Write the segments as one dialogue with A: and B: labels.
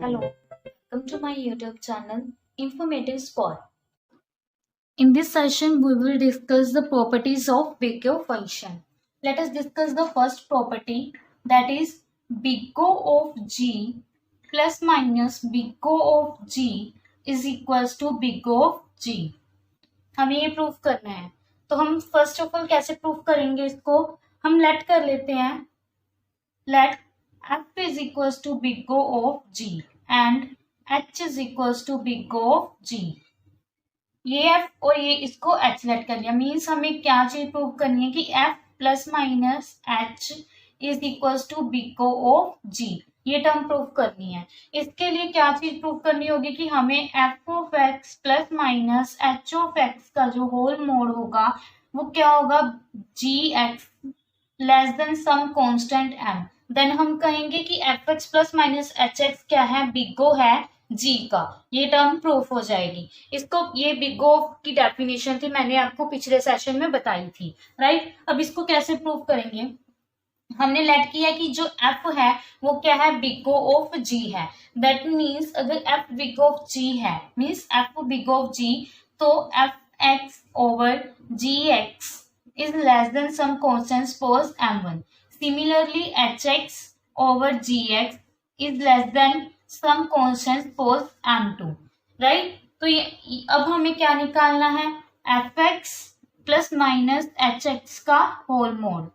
A: Hello, welcome to my YouTube channel Informative Spot. In this session, we will discuss the properties of big O function. Let us discuss the first property, that is big O of g plus minus big O of g is equals to big O of g. हमें ये proof करना है, तो हम first of all कैसे proof करेंगे इसको, हम लेट कर लेते हैं, late f is equals to big O of g and h is equals to big O of g. ये f और ये इसको h लेट कर लिया, मीन्स हमें क्या चीज प्रूव करनी है कि f plus minus h is equals to big O of g. ये टर्म प्रूव करनी है. इसके लिए क्या चीज प्रूव करनी होगी कि हमें f of x plus minus h of x का जो होल मोड होगा वो क्या होगा, gx less than some constant m. Then हम कहेंगे कि f x plus minus h x क्या है, बिग O है g का. ये टर्म प्रूफ हो जाएगी. इसको ये बिग O की डेफिनेशन थी, मैंने आपको पिछले सेशन में बताई थी, राइट. अब इसको कैसे प्रूफ करेंगे, हमने लेट किया कि जो f है वो क्या है, बिग O ऑफ g है. दैट मीन्स अगर f big O of g है, means f big O of g, तो f x over g x is less than some constant suppose m1. Similarly, hx over gx is less than some constant suppose m2. right? तो ये अब हमें क्या निकालना है, fx plus minus hx का whole mod.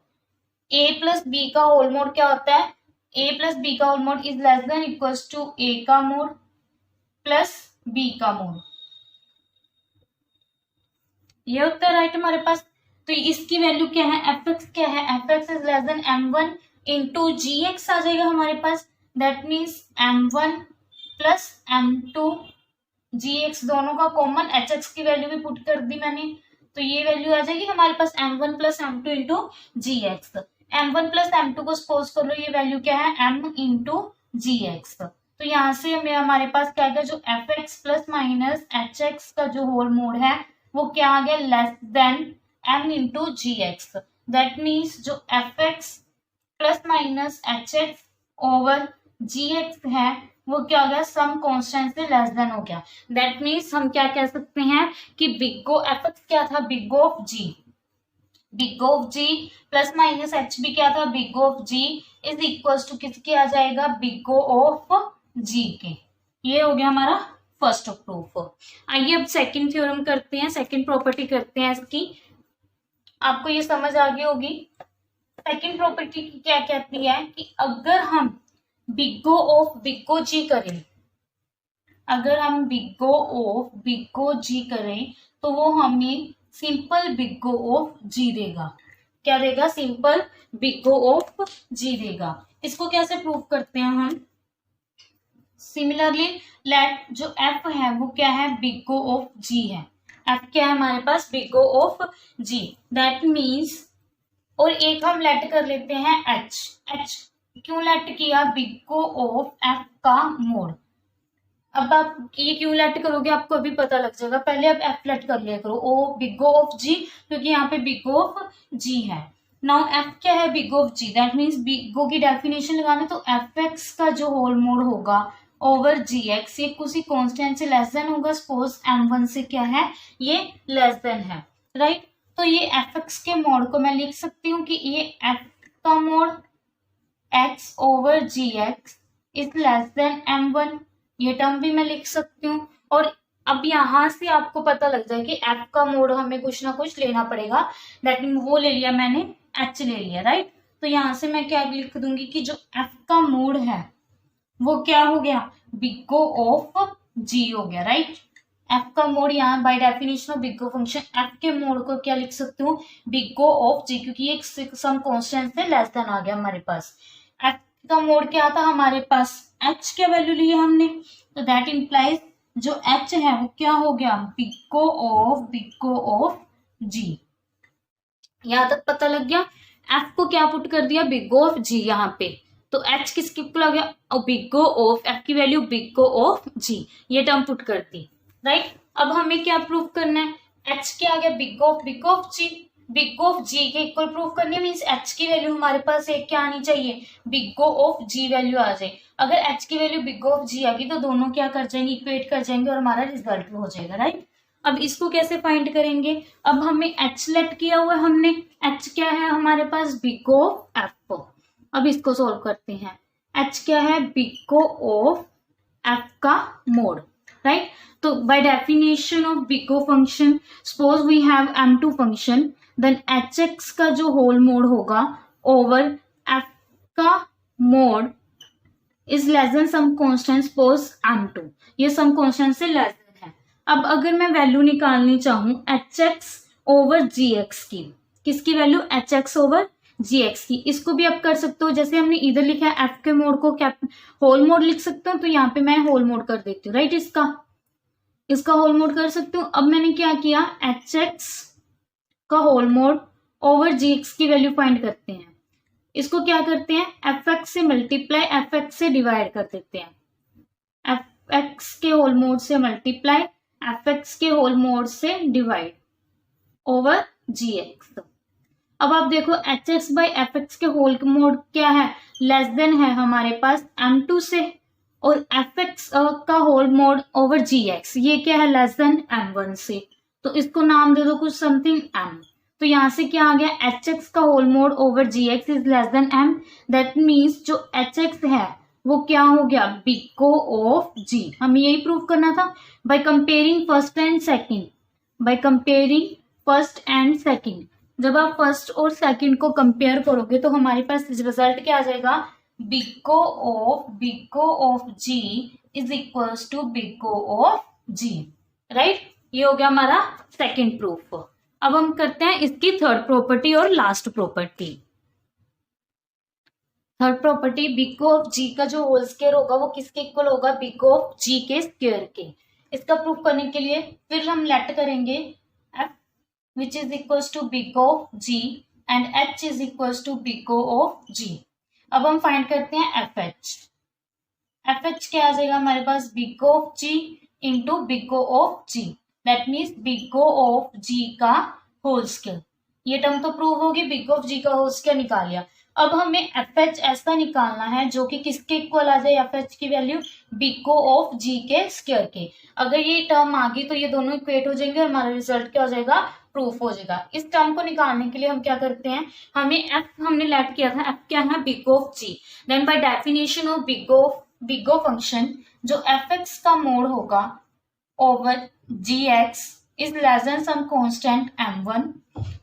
A: a plus b का whole mod क्या होता है, a प्लस b का whole mod is less than equals to a का मोड प्लस b का मोड. ये होता है राइट हमारे पास. तो इसकी वैल्यू क्या है, एफ एक्स क्या है, f x is less than m1 into g x आ जाएगा हमारे पास. That means m1 plus m2 g x दोनों का कॉमन, एच एक्स की वैल्यू भी पुट कर दी मैंने, तो ये वैल्यू आ जाएगी हमारे पास m1 plus m2 into g x. m1 plus m2 को सपोज कर लो, ये वैल्यू क्या है, m इंटू जी एक्स. तो यहाँ से हमें हमारे पास क्या आएगा, जो f x plus minus h x का जो होल मोड है वो क्या आ गया, less than m into g x. That means जो f x plus minus h x over g x है वो क्या हो गया, सम कांस्टेंट से लेस देन हो गया. दैट मीन्स हम क्या कह सकते हैं कि बिग O एफ एक्स क्या था, big O of g, big O of g plus minus h भी क्या था, big O of g is equals to किसके आ जाएगा, बिग O ऑफ जी के. ये हो गया हमारा फर्स्ट ऑफ प्रूफ. आइए अब सेकंड थ्योरम करते हैं, सेकंड प्रॉपर्टी करते हैं इसकी. आपको ये समझ आ गई होगी. सेकंड प्रॉपर्टी की क्या कहती है कि अगर हम big O of big O जी करें, अगर हम big O of big O जी करें तो वो हमें सिंपल बिग O ऑफ जी देगा. क्या देगा, सिंपल बिग O ऑफ जी देगा. इसको कैसे प्रूव करते हैं हम, सिमिलरली लेट जो f है वो क्या है, बिग O ऑफ g है. f क्या है हमारे पास, big O of g. That means और एक हम लेट कर लेते हैं h. h क्यों लेट किया, बिग O ऑफ f का मोड. अब आप ये क्यों लेट करोगे आपको अभी पता लग जाएगा, पहले आप f लेट कर लिया करो, ओ बिग O ऑफ g, क्योंकि यहाँ पे बिग O ऑफ g है. नाउ f क्या है, big O of g. That means big O की डेफिनेशन लगाने तो एफ एक्स का जो होल मोड होगा ओवर जी एक्स, ये किसी कांस्टेंट से लेस देन होगा. सपोज m1 से क्या है, ये लेस देन है, राइट. तो ये एफ एक्स के मोड को मैं लिख सकती हूँ कि ये f का mod x over g x is less than m1. ये टर्म भी मैं लिख सकती हूँ. और अब यहाँ से आपको पता लग जाए कि f का मोड हमें कुछ ना कुछ लेना पड़ेगा. दैट मीन वो ले लिया मैंने, h ले लिया, राइट. तो यहाँ से मैं क्या लिख दूंगी कि जो f का मोड है वो क्या हो गया, बिग O ऑफ g हो गया, राइट. f का मोड यहाँ bye definition of big O function f के मोड को क्या लिख सकती हूँ, बिग O ऑफ g, क्योंकि एक सम कांस्टेंट से लेस देन आ गया हमारे पास. f का मोड क्या था हमारे पास, h क्या वैल्यू ली है हमने, तो दैट इंप्लाइज जो h है वो क्या हो गया, बिग O ऑफ g. यहाँ तक पता लग गया. f को क्या पुट कर दिया, बिग O ऑफ g यहाँ पे, तो h किसके इक्वल आ गया, बिग O ऑफ f की value big O of g. ये टर्म पुट कर दी, राइट. अब हमें क्या प्रूव करना है, h क्या आ गया, big O of g. Big O of g के इक्वल प्रूफ करनी है, मीन्स एच की वैल्यू हमारे पास एक क्या आनी चाहिए, big O of g value आ जाए। अगर एच की value big O of g आ गई तो दोनों क्या कर जाएंगे, इक्वेट कर जाएंगे और हमारा रिजल्ट भी हो जाएगा, राइट। अब इसको कैसे फाइंड करेंगे, अब हमें एच लेट किया हुआ है हमने, एच क्या है हमारे पास, बिग ओ एफ। अब इसको सोल्व करते हैं, एच क्या है, बिग ओ ऑफ एफ का मोड, राइट। तो by definition of big O function, suppose we have m2 function, then h x का जो होल मोड होगा ओवर एफ का mod is less than some constant, suppose m2, ये some constant से less than है। अब अगर मैं वैल्यू निकालनी चाहूं h x over g x की, किसकी value, h x over g x की, इसको भी आप कर सकते हो, जैसे हमने इधर लिखा है एफ के मोड को क्या होल मोड लिख सकते हो, तो यहाँ पे मैं होल मोड कर देती हूँ, राइट। इसका होल मोड कर सकती हूँ। अब मैंने क्या किया, एच एक्स का whole mod over g x की वैल्यू फाइंड करते हैं, इसको क्या करते हैं, एफ एक्स से मल्टीप्लाई एफ एक्स से डिवाइड कर देते हैं, एफ एक्स के होल मोड से मल्टीप्लाई एफ एक्स के होल मोड से डिवाइड ओवर जी एक्स। अब आप देखो H x by F x के होल मोड क्या है, लेस देन है हमारे पास m2 से, और एफ एक्स का whole mod over g x ये क्या है, लेस देन m1 से, तो इसको नाम दे दो कुछ समथिंग m। तो यहां से क्या आ गया, एच एक्स का whole mod over g x is less than m, that means जो एच एक्स है वो क्या हो गया, बिग ओ ऑफ जी। हमें यही प्रूव करना था by comparing first and second, by comparing first and second. जब आप फर्स्ट और सेकंड को कंपेयर करोगे तो हमारे पास रिजल्ट क्या आ जाएगा, big O of g is equals to big O of g, right. ये हो गया हमारा सेकंड प्रूफ। अब हम करते हैं इसकी थर्ड प्रॉपर्टी और last property. Third property, big O of g का जो होल स्क्वायर होगा वो किसके इक्वल होगा, बिग ओ ऑफ जी के स्क्वायर के। इसका प्रूफ करने के लिए फिर हम लेट करेंगे F which is equals to big O of G and H is equals to big O of G। अब हम फाइंड करते हैं FH। FH क्या आ जाएगा हमारे पास, big O of G into big O of G, that means big O of G का whole square. ये टर्म तो प्रूव होगी, big O of G का होल स्क्वायर निकाल लिया। अब हमें FH ऐसा निकालना है जो कि किसके इक्वल आ जाए, FH की value big O of G के स्क्वायर के। अगर ये टर्म आ गई तो ये दोनों इक्वेट हो जाएंगे और हमारा रिजल्ट क्या हो जाएगा, प्रूफ हो जाएगा। इस टर्म को निकालने के लिए हम क्या करते हैं, हमें एफ हमने लेट किया था, एफ क्या है, big O of g. Then by definition of big O function, जो एफ एक्स का मोड होगा over g x is less than some constant m1।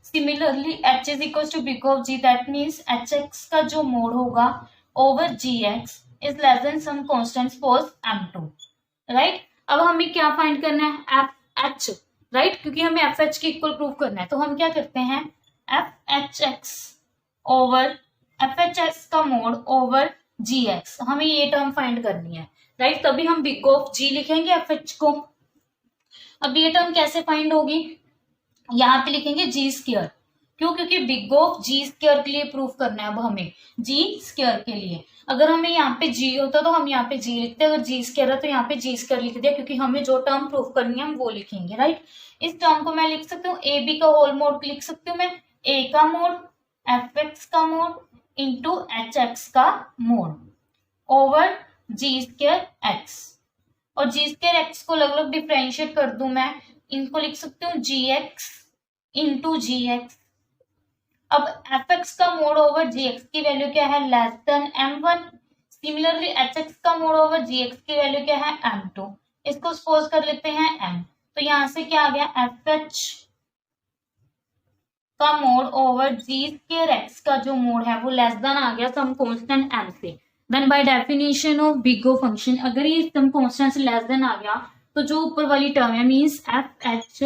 A: Similarly h is equal to big O of g, that means h x का जो mod होगा over g x is less than some constant suppose m2, right. अब हमें क्या find करना है, F H, right, क्योंकि हमें एफ एच की इक्वल प्रूव करना है। तो हम क्या करते हैं, F H x over F H x का मोड ओवर जी एक्स, हमें ये टर्म फाइंड करनी है, राइट। तभी हम बिग O ऑफ जी लिखेंगे एफ एच को। अब ये टर्म कैसे फाइंड होगी, यहाँ पे लिखेंगे जी स्क्वायर, क्यों, क्योंकि big O of g square के लिए प्रूफ करना है। अब हमें जी स्क्वायर के लिए, अगर हमें यहाँ पे जी होता तो हम यहाँ पे जी लिखते, अगर जी स्क्वायर है तो यहाँ पे जी स्क्वायर लिख दिया, क्योंकि हमें जो टर्म प्रूफ करनी है हम वो लिखेंगे, राइट। इस टर्म को मैं लिख सकती हूँ, ए बी का होल मोड लिख सकती हूँ मैं, ए का मोड एफ एक्स का मोड इंटू एच एक्स का mod over g square x, और जी स्क्वायर एक्स को अलग अलग डिफ्रेंशिएट कर दूं मैं, इनको लिख सकती हूँ जी एक्स इंटू जी एक्स। अब एफ एक्स का मोड ओवर जी एक्स की वैल्यू क्या है, less than m1। Similarly H x का मोड ओवर जी एक्स की वैल्यू क्या है, m2। इसको सपोज कर लेते हैं m, तो यहां से क्या आ गया, एफ एच का mod over g square x का जो मोड है वो लेस देन आ गया सम कांस्टेंट m से। Then by definition of big O function, अगर ये सम कांस्टेंट से लेस देन आ गया तो जो ऊपर वाली टर्म है means f h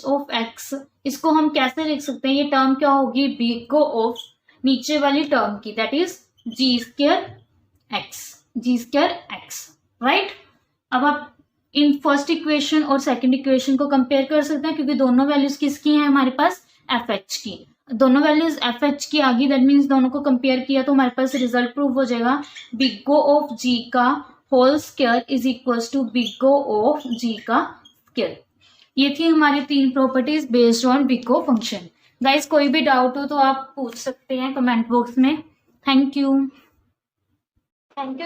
A: of x, इसको हम कैसे लिख सकते हैं, ये टर्म क्या होगी, बिग O ऑफ नीचे वाली टर्म की, that is g square x, right. अब आप इन फर्स्ट इक्वेशन और सेकंड इक्वेशन को कंपेयर कर सकते हैं, क्योंकि दोनों वैल्यूज किसकी हैं हमारे पास, एफ एच की, दोनों वैल्यूज एफ एच की आ गई, दैट मीन्स दोनों को कंपेयर किया तो हमारे पास रिजल्ट प्रूव हो जाएगा, बिग O ऑफ जी का whole square is equal to big O of g का स्क्वायर। ये थी हमारी 3 प्रॉपर्टीज बेस्ड ऑन विको फंक्शन। गाइस कोई भी डाउट हो तो आप पूछ सकते हैं कमेंट बॉक्स में। Thank you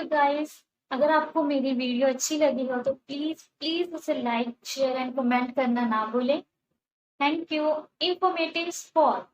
A: guys. अगर आपको मेरी वीडियो अच्छी लगी हो तो प्लीज प्लीज उसे लाइक शेयर एंड कमेंट करना ना भूलें। Thank you. Informative spot.